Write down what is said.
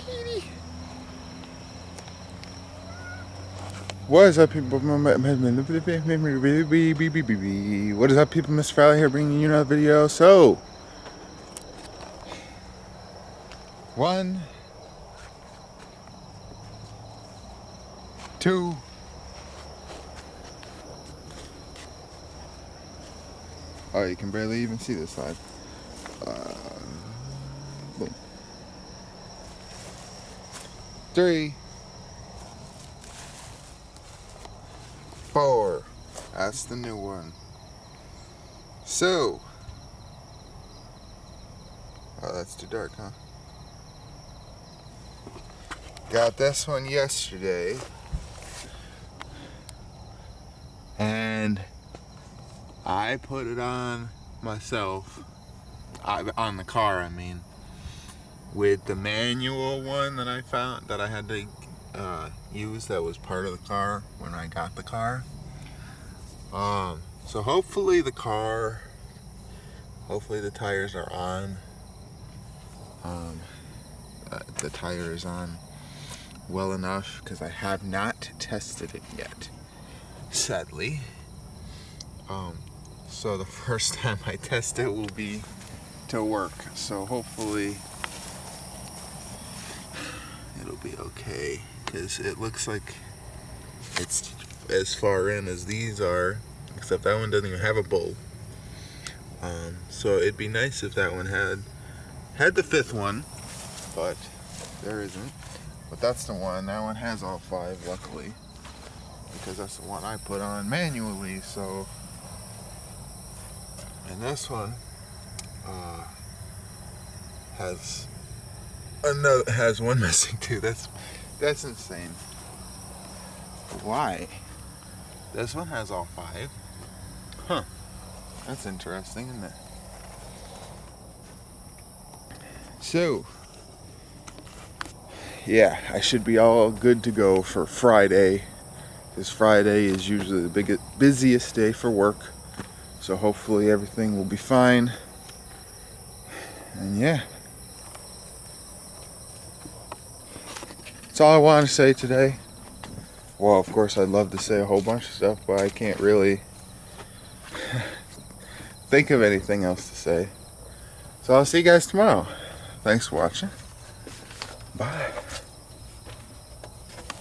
Kitty. What is up, people? What is up, people? Mr. Falliour here, bringing you another video. So, 1, 2, oh, you can barely even see this side. Boom. 3, 4. That's the new one. So, oh, that's too dark, huh? Got this one yesterday, and I put it on myself, on the car, I mean, with the manual one that I found that I had to use that was part of the car when I got the car. So hopefully the tires are on. The tire is on well enough, because I have not tested it yet, sadly. So the first time I test it will be to work, so hopefully it'll be okay, because it looks like it's as far in as these are, except that one doesn't even have a bowl. So it'd be nice if that one had the 5th one, but there isn't. But that's the one. That one has all 5, luckily, because that's the one I put on manually. So, and this one has one missing too. That's insane. Why? This one has all 5. Huh. That's interesting, isn't it? So, yeah, I should be all good to go for Friday, because Friday is usually the busiest day for work. So hopefully everything will be fine. And yeah, that's all I want to say today. Well, of course, I'd love to say a whole bunch of stuff, but I can't really think of anything else to say. So I'll see you guys tomorrow. Thanks for watching. Bye.